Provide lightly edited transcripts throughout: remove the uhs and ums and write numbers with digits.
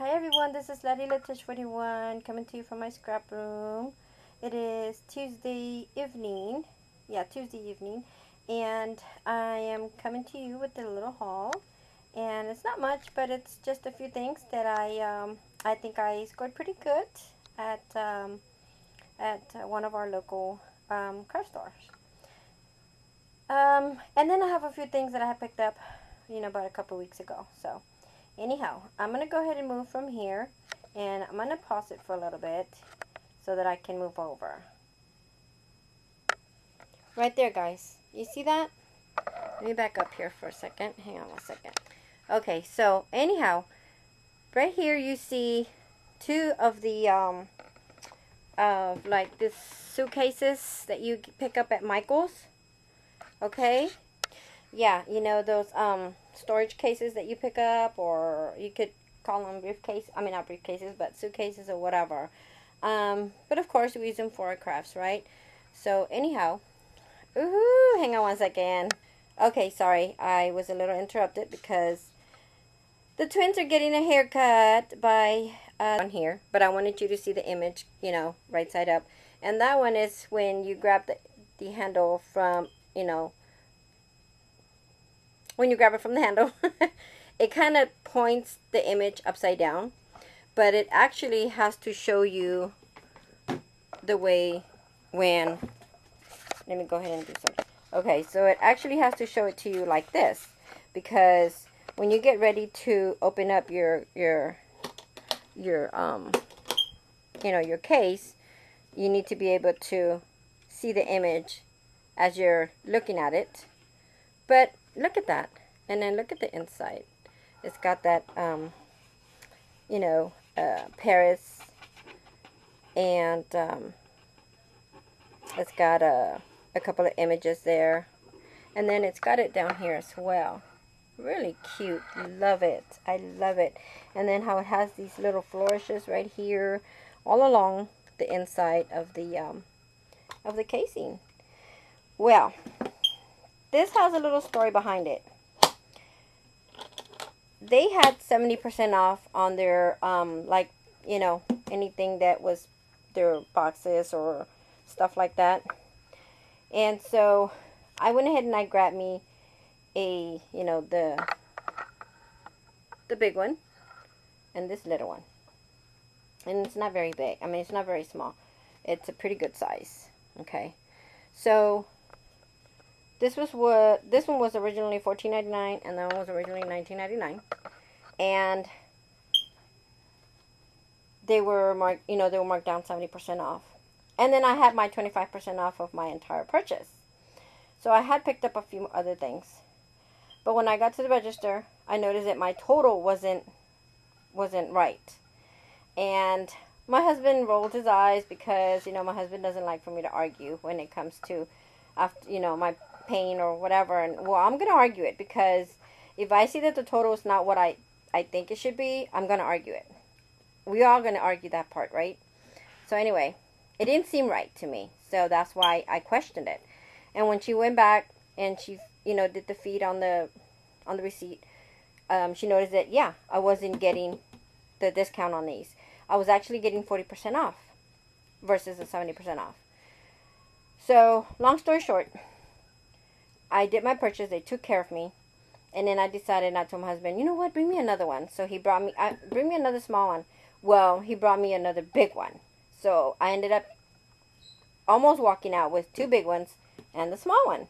Hi everyone, this is Letty Letish 41 coming to you from my scrap room. It is Tuesday evening, Tuesday evening, and I am coming to you with a little haul. And it's not much, but it's just a few things that I think I scored pretty good at one of our local craft stores. And then I have a few things that I had picked up, about a couple weeks ago. So anyhow, I'm going to go ahead and move from here, and I'm going to pause it for a little bit so that I can move over. Right there, guys. You see that? Let me back up here for a second. Hang on one second. Okay, so anyhow, right here you see two of the, like this suitcases that you pick up at Michaels. Okay? Yeah, you know those, storage cases that you pick up, or you could call them briefcase. I mean, not briefcases, but suitcases or whatever. But of course, we use them for our crafts, right? So anyhow, hang on one second. Okay, sorry, I was a little interrupted because the twins are getting a haircut by on here. But I wanted you to see the image, right side up. And that one is when you grab the handle from, when you grab it from the handle, it kind of points the image upside down, but it actually has to show you the way when, let me go ahead and do something. Okay, so it actually has to show it to you like this, because when you get ready to open up your case, you need to be able to see the image as you're looking at it. But look at that. And then look at the inside. It's got that, Paris. And it's got a couple of images there. And then it's got it down here as well. Really cute. Love it. I love it. And then how it has these little flourishes right here all along the inside of the casing. Well, this has a little story behind it. They had 70% off on their, anything that was their boxes or stuff like that. And so I went ahead and I grabbed me the big one and this little one. And it's not very big. I mean, it's not very small. It's a pretty good size. Okay. So this one was originally $14.99, and that one was originally $19.99, and they were marked down 70% off. And then I had my 25% off of my entire purchase. So I had picked up a few other things, but when I got to the register, I noticed that my total wasn't right, and my husband rolled his eyes because my husband doesn't like for me to argue when it comes to my pain or whatever. And well, I'm gonna argue it, because if I see that the total is not what I think it should be, I'm gonna argue it. We are gonna argue that part, right? So anyway, it didn't seem right to me, so that's why I questioned it. And when she went back and she did the feed on the receipt, she noticed that I wasn't getting the discount on these. I was actually getting 40% off versus the 70% off. So long story short, I did my purchase. They took care of me. And then I decided, not to my husband, you know what, bring me another one. So he brought me, bring me another small one. Well, he brought me another big one. So I ended up almost walking out with two big ones and the small one.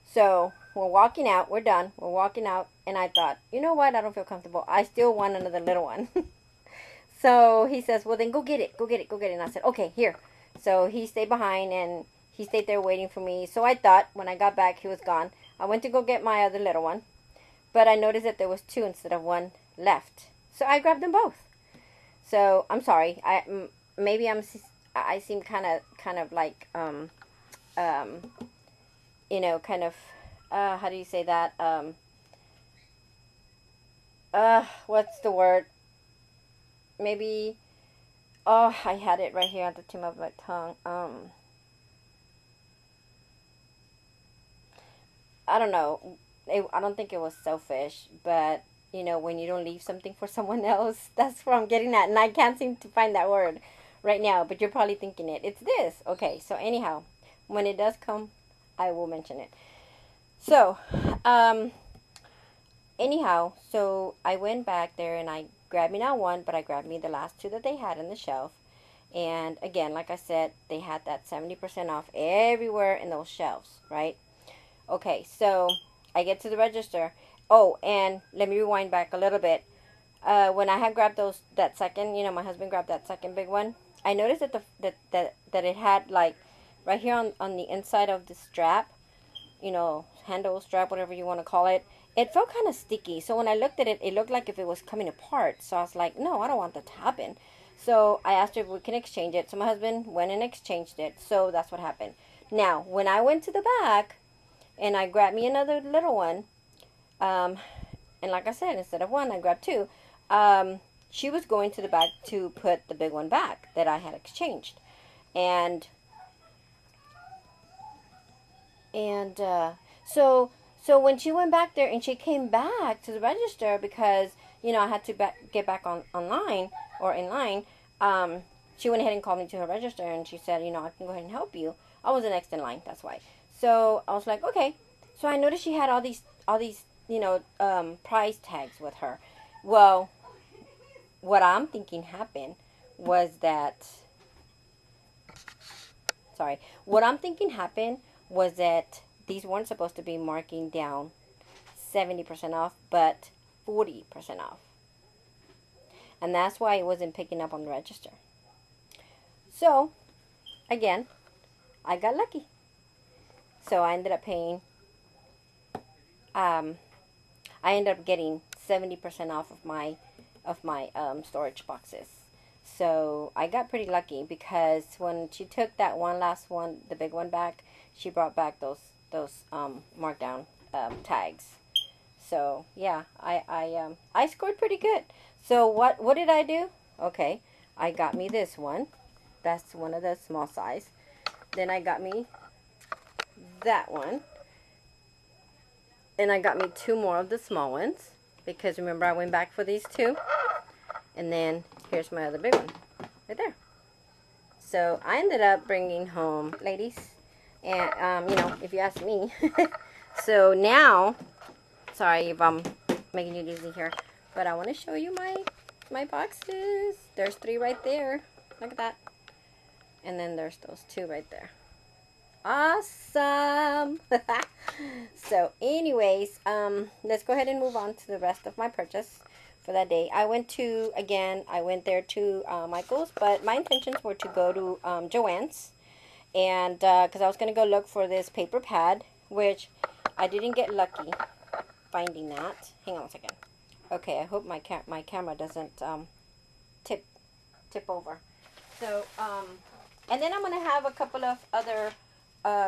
So we're walking out. We're done. We're walking out. And I thought, you know what, I don't feel comfortable. I still want another little one. So he says, well, then go get it. Go get it. Go get it. And I said, okay, here. So he stayed behind, and he stayed there waiting for me. So I thought when I got back, he was gone. I went to go get my other little one, but I noticed that there was two instead of one left. So I grabbed them both. So I'm sorry. I seem kind of like how do you say that? What's the word? Maybe. Oh, I had it right here at the tip of my tongue. I don't know. I don't think it was selfish, but you know, when you don't leave something for someone else. That's what I'm getting at. And I can't seem to find that word right now, but you're probably thinking it. It's this. Okay, so anyhow, when it does come, I will mention it. So, anyhow, so I went back there and I grabbed me not one, but I grabbed me the last two that they had on the shelf. And again, like I said, they had that 70% off everywhere in those shelves, right? Okay, so I get to the register. Oh, and let me rewind back a little bit. When I had grabbed that second, you know, my husband grabbed that second big one. I noticed that it had like right here on the inside of the strap, you know, handle strap, whatever you want to call it. It felt kind of sticky. So when I looked at it, it looked like if it was coming apart. So I was like, no, I don't want that to happen. So I asked her if we can exchange it. So my husband went and exchanged it. So that's what happened. Now, when I went to the back and I grabbed me another little one, and like I said, instead of one, I grabbed two. She was going to the back to put the big one back that I had exchanged. And so when she went back there and she came back to the register because, you know, I had to get back online or in line, she went ahead and called me to her register and she said, you know, I can go ahead and help you. I was the next in line, that's why. So I was like, okay. So I noticed she had all these, you know, price tags with her. Well, what I'm thinking happened was that, what I'm thinking happened was that these weren't supposed to be marking down 70% off, but 40% off. And that's why it wasn't picking up on the register. So, again, I got lucky. So I ended up paying, I ended up getting 70% off of my storage boxes. So I got pretty lucky because when she took that last one, the big one back, she brought back those markdown tags. So yeah, I scored pretty good. So what did I do? Okay, I got me this one. That's one of the small size. Then I got me that one. And I got me two more of the small ones because remember I went back for these two. And then here's my other big one right there. So I ended up bringing home, ladies, and you know, if you ask me. So now, sorry if I'm making it easy here, but I want to show you my boxes. There's 3 right there. Look at that. And then there's those 2 right there. Awesome. So anyways, let's go ahead and move on to the rest of my purchase for that day. I went there to Michaels, but my intentions were to go to Joanns, and because I was going to go look for this paper pad, which I didn't get lucky finding that. Hang on a second. Okay, I hope my camera doesn't tip over. So and then I'm going to have a couple of other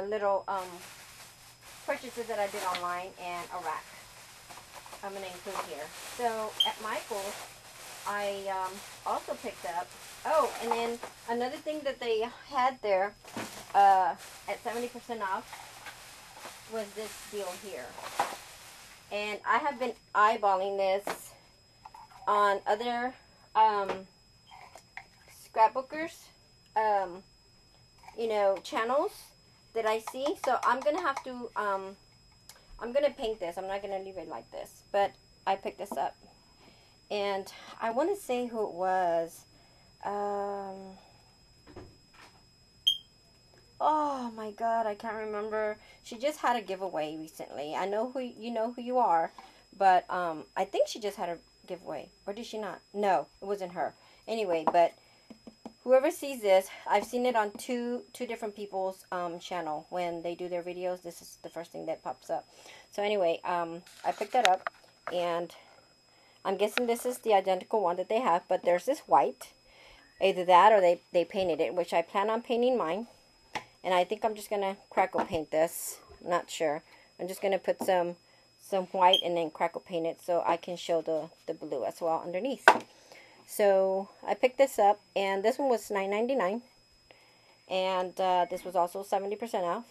little purchases that I did online and a rack I'm going to include here. So at Michael's, I also picked up, oh, and then another thing that they had there at 70% off was this deal here. And I have been eyeballing this on other scrapbookers, you know, channels that I see. So I'm going to have to, I'm going to paint this. I'm not going to leave it like this. But I picked this up. And I want to say who it was. Oh my God, I can't remember. She just had a giveaway recently. I know who you know who you are. But I think she just had a giveaway. Or did she not? No, it wasn't her. Anyway, but whoever sees this, I've seen it on two different people's channel. When they do their videos, this is the first thing that pops up. So anyway, I picked that up, and I'm guessing this is the identical one that they have, but there's this white. Either that or they painted it, which I plan on painting mine. And I think I'm just going to crackle paint this. I'm not sure. I'm just going to put some white and then crackle paint it so I can show the blue as well underneath. So I picked this up, and this one was $9.99, and this was also 70% off.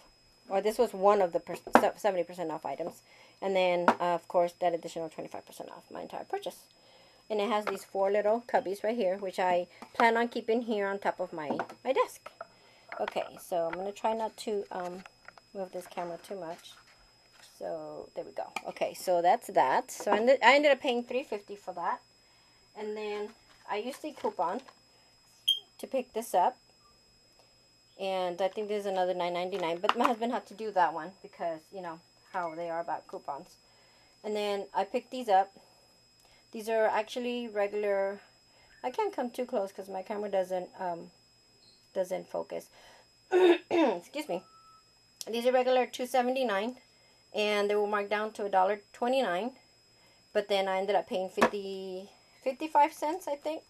or this was one of the 70% off items. And then, of course, that additional 25% off my entire purchase. And it has these 4 little cubbies right here, which I plan on keeping here on top of my desk. Okay, so I'm going to try not to move this camera too much. So, there we go. Okay, so that's that. So, I ended up paying $3.50 for that. And then, I used the coupon to pick this up. And I think there's another $9.99. But my husband had to do that one because, you know, how they are about coupons. And then, I picked these up. These are actually regular. I can't come too close because my camera doesn't focus. Excuse me. These are regular $2.79, and they were marked down to $1.29. But then I ended up paying 55 cents, I think.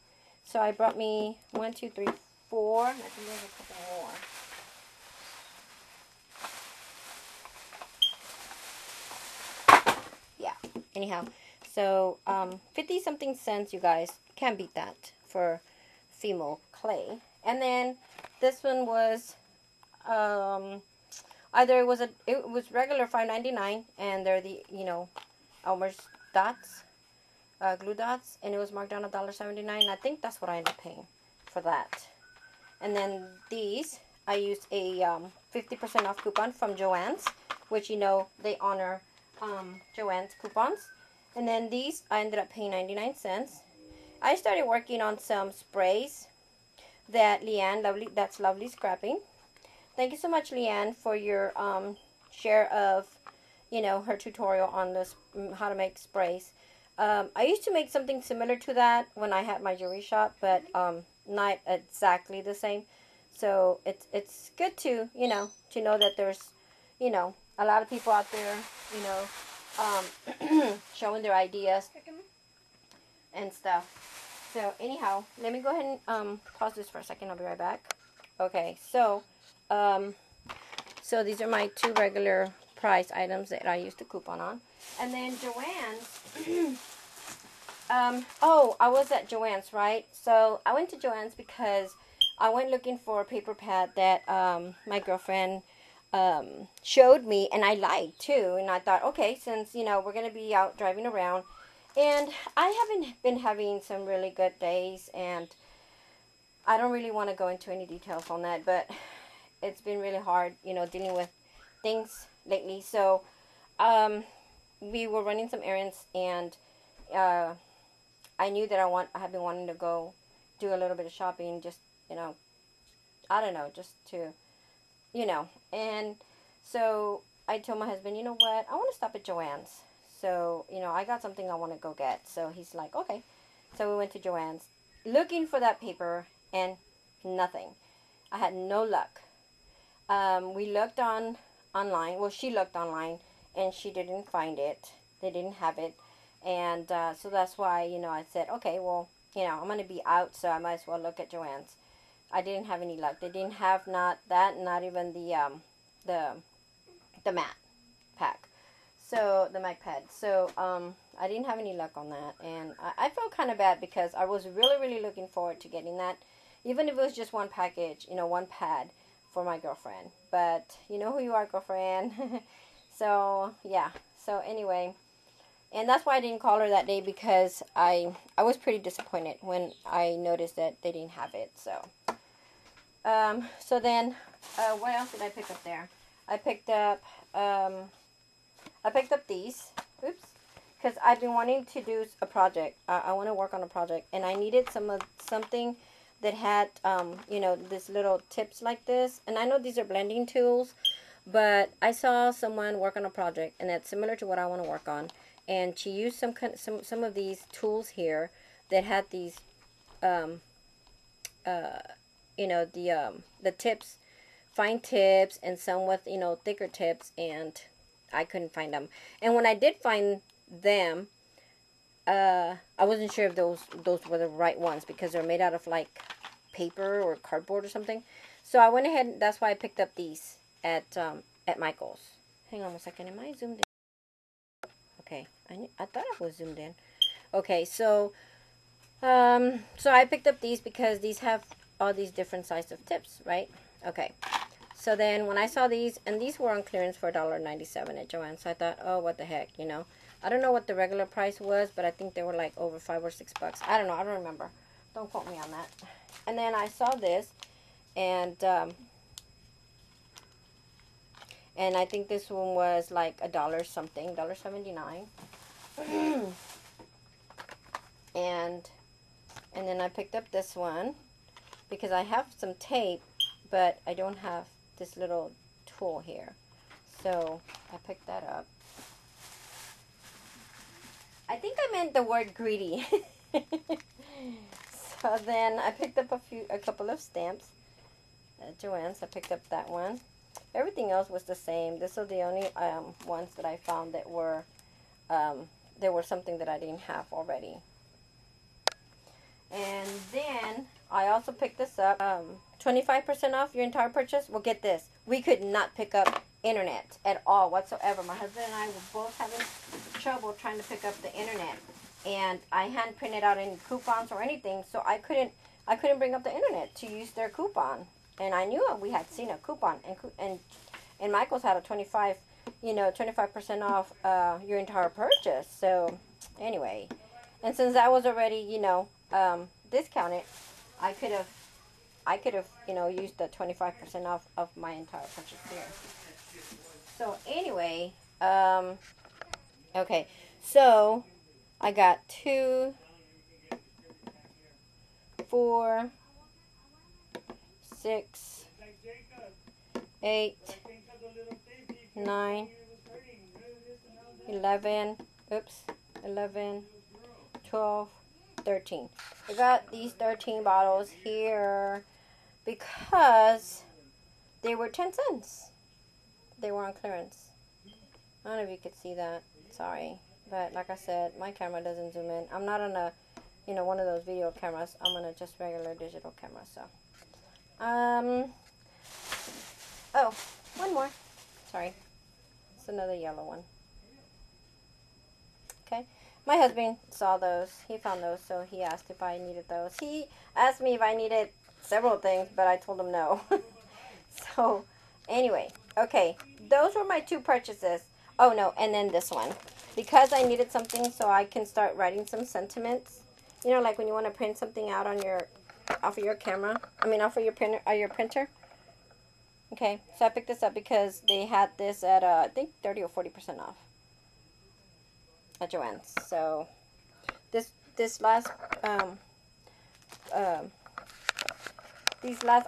So I brought me 1, 2, 3, 4. I think there's a couple more. Yeah. Anyhow. So, 50-something cents, you guys. Can't beat that for Fimo clay. And then, this one was, either it was regular $5.99, and they're the, you know, Elmer's dots, glue dots, and it was marked down $1.79. I think that's what I ended up paying for that. And then these, I used a 50% off coupon from Joanns, which, you know, they honor Joanns coupons. And then these, I ended up paying 99 cents. I started working on some sprays that Leanne, that's Lovely Scrapping. Thank you so much, Leanne, for your share of, you know, her tutorial on this, how to make sprays. I used to make something similar to that when I had my jewelry shop, but not exactly the same. So it's good to, you know, that there's, you know, a lot of people out there, you know, showing their ideas and stuff. So anyhow, let me go ahead and pause this for a second. I'll be right back. Okay, so so these are my 2 regular price items that I used the coupon on. And then Joann's, oh, I was at Joann's, right? So I went to Joann's because I went looking for a paper pad that my girlfriend showed me, and I liked too. And I thought, okay, since, you know, we're going to be out driving around, and I haven't been having some really good days, and I don't really want to go into any details on that, but it's been really hard, you know, dealing with things lately. So we were running some errands, and I knew that I have been wanting to go do a little bit of shopping, just, you know, I don't know, just to, you know. And so I told my husband, you know what, I want to stop at Joann's. So, you know, I got something I want to go get. So he's like, okay. So we went to Joann's looking for that paper, and nothing. I had no luck. We looked online. Well, she looked online, and she didn't find it. They didn't have it. And so that's why, you know, I said, okay, well, you know, I'm going to be out, so I might as well look at Joann's. I didn't have any luck. They didn't have not even the matte pack. So, the mic pad. So, I didn't have any luck on that. And I felt kind of bad because I was really, really looking forward to getting that. Even if it was just one package, you know, one pad for my girlfriend. But, you know who you are, girlfriend. So, yeah. So, anyway. And that's why I didn't call her that day, because I was pretty disappointed when I noticed that they didn't have it. So, so then, what else did I pick up there? I picked up these. Oops. Because I've been wanting to do a project. I want to work on a project. And I needed something that had, you know, this little tips like this. And I know these are blending tools. But I saw someone work on a project. And it's similar to what I want to work on. And she used some of these tools here that had these, you know, the tips, fine tips, and some with, you know, thicker tips, and I couldn't find them. And when I did find them, I wasn't sure if those were the right ones, because they're made out of like paper or cardboard or something. So I went ahead, and that's why I picked up these at Michaels. Hang on a second, am I zoomed in? Okay, I thought I was zoomed in. Okay, so so I picked up these because these have all these different sizes of tips, right? Okay, So then when I saw these, and these were on clearance for $1.97 at Joann, so I thought, oh, what the heck, you know. I don't know what the regular price was, but I think they were like over $5 or $6. I don't know. I don't remember. Don't quote me on that. And then I saw this, and I think this one was like $1 something, $1.79. and then I picked up this one because I have some tape, but I don't have this little tool here. So I picked that up. I think I meant the word greedy. So then I picked up a couple of stamps at Joann's. I picked up that one. Everything else was the same. This was the only ones that I found that were there were something that I didn't have already. And then I also picked this up. 25% off your entire purchase. Well, get this. We could not pick up internet at all whatsoever. My husband and I were both having trouble trying to pick up the internet. And I hadn't printed out any coupons or anything, so I couldn't bring up the internet to use their coupon. And I knew we had seen a coupon, and Michaels had a 25% off your entire purchase. So anyway, and since that was already, discounted, I could have, used the 25% off of my entire purchase here. So anyway, okay, so I got 2, 4, 6, 8, 9, 11, 12, 13. I got these 13 bottles here because they were 10 cents. They were on clearance. I don't know if you could see that. Sorry. But like I said, my camera doesn't zoom in. I'm not on a, one of those video cameras. I'm on a just regular digital camera. So, oh, one more. Sorry. It's another yellow one. Okay. My husband saw those. He found those, so he asked if I needed those. He asked me if I needed several things, but I told him no. So, anyway. Okay. Those were my 2 purchases. Oh, no. And then this one. Because I needed something so I can start writing some sentiments. Like when you want to print something out on off of your camera. Off of your printer. Okay, so I picked this up because they had this at, I think 30 or 40% off at Joann's. So these last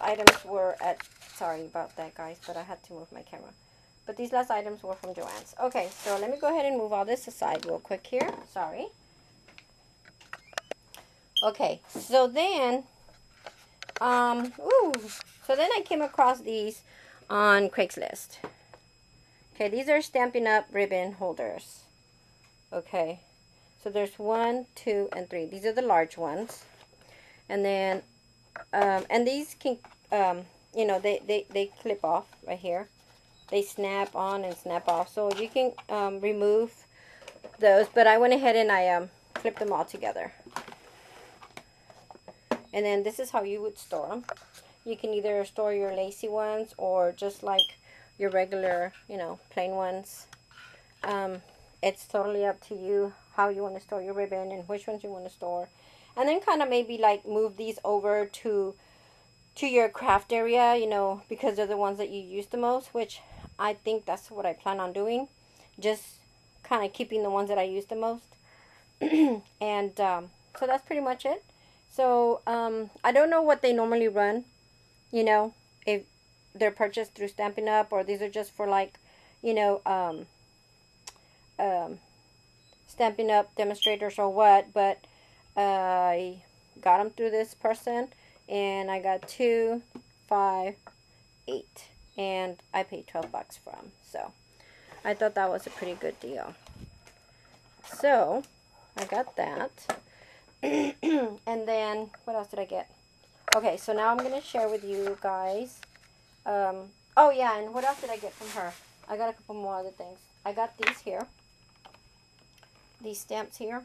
items were at, sorry about that, guys, but I had to move my camera. But these last items were from Joann's. Okay, so let me go ahead and move all this aside real quick here. Sorry. Okay, so then, so then I came across these on Craigslist. Okay, these are Stampin' Up! Ribbon holders. Okay, so there's 1, 2, and 3. These are the large ones. And then, and these can, they clip off right here. They snap on and snap off. So you can remove those. But I went ahead and I flipped them all together. And then this is how you would store them. You can either store your lacy ones or just like your regular, plain ones. It's totally up to you how you want to store your ribbon and which ones you want to store. And then kind of maybe like move these over to your craft area, because they're the ones that you use the most, which I think that's what I plan on doing. Just kind of keeping the ones that I use the most. And so that's pretty much it. So I don't know what they normally run, if they're purchased through Stampin' Up! Or these are just for like, Stampin' Up! Demonstrators or what. But I got them through this person. And I got 2, 5, 8. And I paid $12 for them. So I thought that was a pretty good deal. So I got that. And then what else did I get? Okay, so now I'm going to share with you guys. Oh yeah, and what else did I get from her? I got a couple more other things. I got these here. These stamps here.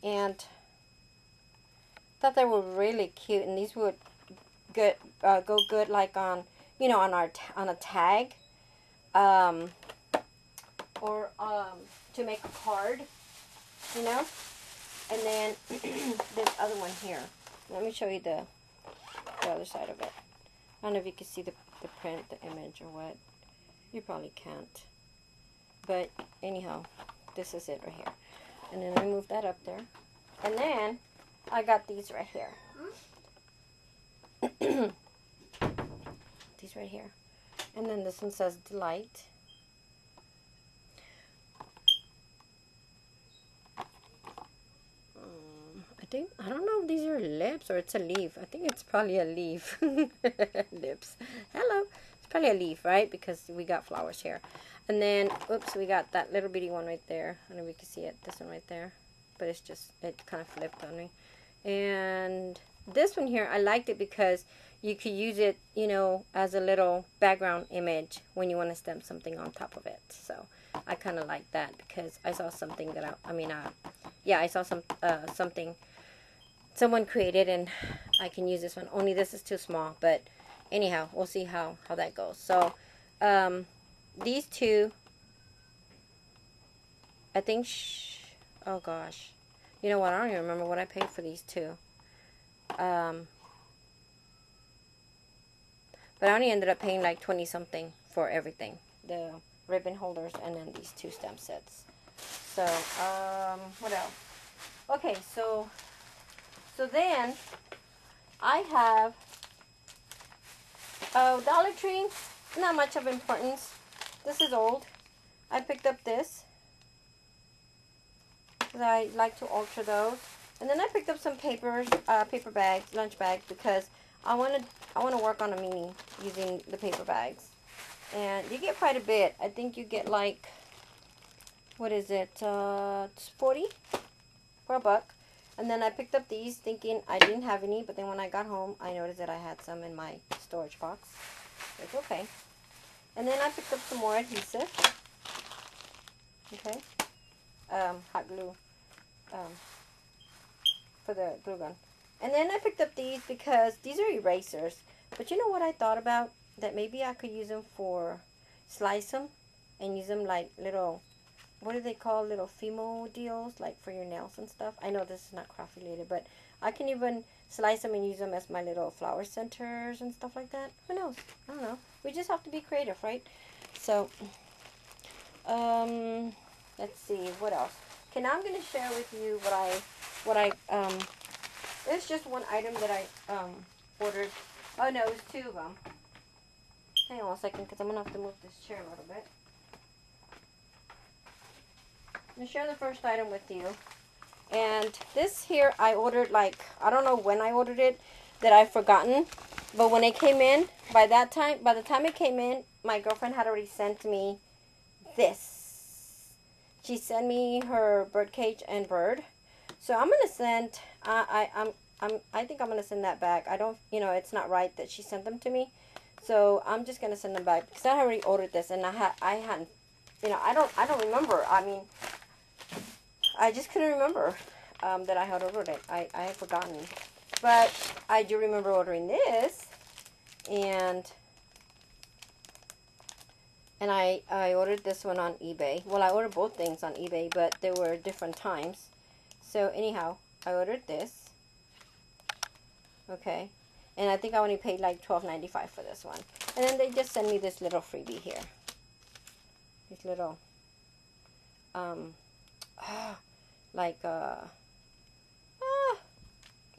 And thought they were really cute, and these would go good like on, you know, on a tag, or to make a card, you know. And then this other one here. Let me show you the other side of it. I don't know if you can see the print, the image, or what. You probably can't. But anyhow, this is it right here. And then I move that up there. And then I got these right here. These right here. And then this one says Delight. I don't know if these are lips or it's a leaf. I think it's probably a leaf. Lips. Hello. It's probably a leaf, right? Because we got flowers here. And then, oops, we got that little bitty one right there. I don't know if you can see it. This one right there. But it's just, it kind of flipped on me. And this one here, I liked it because you could use it, you know, as a little background image when you want to stamp something on top of it. So I kind of like that because I saw something that I saw something someone created, and I can use this one. Only this is too small, but anyhow, we'll see how that goes. So these two, I think, oh gosh, you know what, I don't even remember what I paid for these two. But I only ended up paying like 20 something for everything, the ribbon holders and then these two stamp sets. So what else? Okay, so then I have Dollar Tree. Not much of importance. This is old. I picked up this because I like to alter those. And then I picked up some paper bags, lunch bags, because I want to work on a mini using the paper bags. And you get quite a bit. I think you get like, what is it? It's 40 for $1. And then I picked up these thinking I didn't have any, but then when I got home, I noticed that I had some in my storage box. It's okay. And then I picked up some more adhesive. Okay. Hot glue. For the glue gun. And then I picked up these because these are erasers. But you know what I thought about? That maybe I could use them for, slice them and use them like little, what do they call, little Fimo deals, like for your nails and stuff. I know this is not craft related, but I can even slice them and use them as my little flower centers and stuff like that. Who knows? I don't know. We just have to be creative, right? So, let's see, what else? Okay, now I'm going to share with you it's just one item that I ordered. Oh no, it was two of them. Hang on a second, because I'm going to have to move this chair a little bit. I'm going to share the first item with you. And this here I ordered, like, I don't know when I ordered it, that I've forgotten. But when it came in, by the time it came in, my girlfriend had already sent me this. She sent me her birdcage and bird. So I'm going to send, I think I'm going to send that back. I don't, you know, it's not right that she sent them to me. So I'm just going to send them back because I already ordered this and I hadn't, you know, I don't remember. I mean, I just couldn't remember that I had ordered it. I had forgotten. But I do remember ordering this, and I ordered this one on eBay. Well, I ordered both things on eBay, but they were different times. So anyhow, I ordered this. Okay. And I think I only paid like $12.95 for this one. And then they just sent me this little freebie here. These little,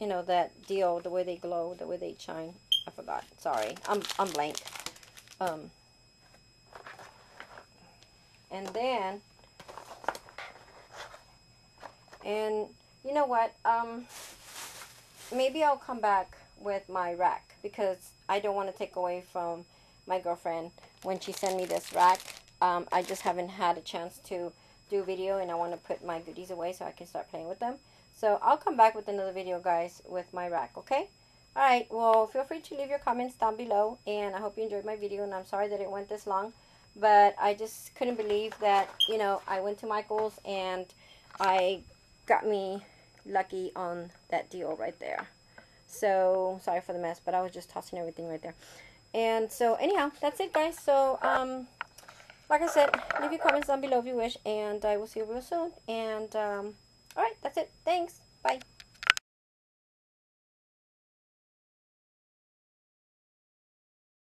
you know, that deal, the way they glow, the way they shine. I forgot. Sorry. I'm blank. And then, and you know what? Maybe I'll come back with my rack because I don't want to take away from my girlfriend when she sent me this rack. I just haven't had a chance to do a video, and I want to put my goodies away so I can start playing with them. So I'll come back with another video, guys, with my rack, okay? Alright, well, feel free to leave your comments down below, and I hope you enjoyed my video, and I'm sorry that it went this long, but I just couldn't believe that, you know, I went to Michaels, and I got me lucky on that deal right there. So, sorry for the mess, but I was just tossing everything right there. And so anyhow, that's it, guys. So like I said, leave your comments down below if you wish, and I will see you real soon. And all right, that's it. Thanks. Bye.